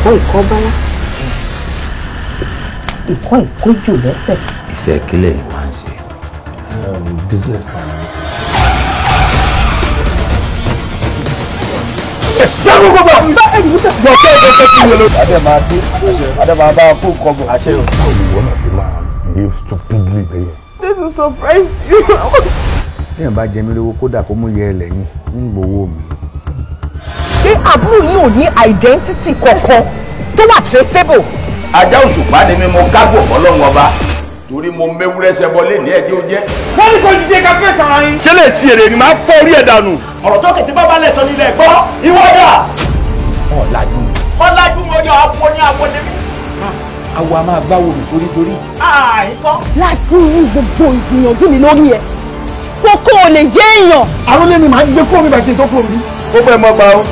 ìkọ́ ìkọ́bálá ìkọ́ ìkójù lẹ́sẹ̀. Iṣẹ́ kílẹ̀ yìí máa ń ṣe. Business man. Behave stupidly bẹ́ẹ̀. This is surprise you. Bí ẹ̀ bá jẹ mí lówó kódà kó mú yẹ ẹ lẹ́yìn ń gbowó mi. Ṣé àbúrò yín ò ní identity kankan tó wà traceable? Ajá òṣùpá ni mi mo kágbò fọlọ́run ọba torí mo méwúrẹ́ ṣẹbọlé ní ẹjẹ́ ó jẹ́. Wọ́n ní kò jíjẹ ká fẹ́ sara yín. Ṣé lè ṣe èrè ni máa fọ́ orí ẹ̀ dànù? Ọ̀rọ̀ tó kìtì bá balẹ̀ sọ nílẹ̀ gbọ́ ìwọ́dà. Ọ̀làjú. Ọ̀làjú mo yọ àpò ní àpò débi. Àwa máa báwo mi torítorí. Àìkọ́. Láti ní gbogbo ìgbìyànjú mi lórí ẹ̀. Kókó ò lè jẹ́ èèyàn. Àrólé ni màá gbé kó mi bàtí tó kó mi. Ó fẹ́ mọ́ gbà ó.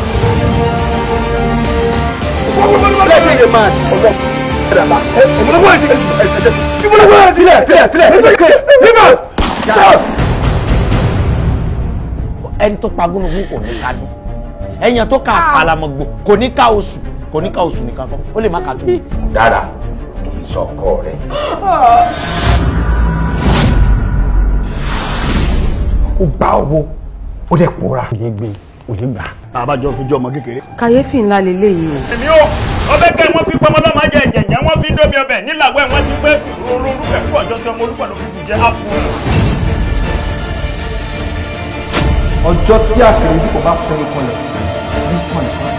Ẹni tó pa gúnugún kò ní ká dún, ẹ̀yàn tó ka àpàlàmọ̀gbò kò ní ká oṣù nìkan kọ́, ó lè má ka 2 weeks. Dára kì í sọkọ rẹ. Ó gba owó, ó dẹ̀ pòórá. Ó lè gbà. Àbájọ fi jọ ọmọ kékeré. Kàyéfì ńlá leléyìí o. Èmi ò ọbẹ̀ kẹ́ wọ́n fi pọmọdọ́ máa jẹ ẹ̀jẹ̀ wọ́n fi ń dóbi ọbẹ̀ nílàwọ̀ wọ́n ti pé rúrú ẹ̀kú ọjọ́ sí ọmọ olúkọ̀ ló fi jẹ́ àpò. Ọjọ́ tí àkèrè tí kò bá fẹ́ mi kanlẹ̀ ní kànìkan.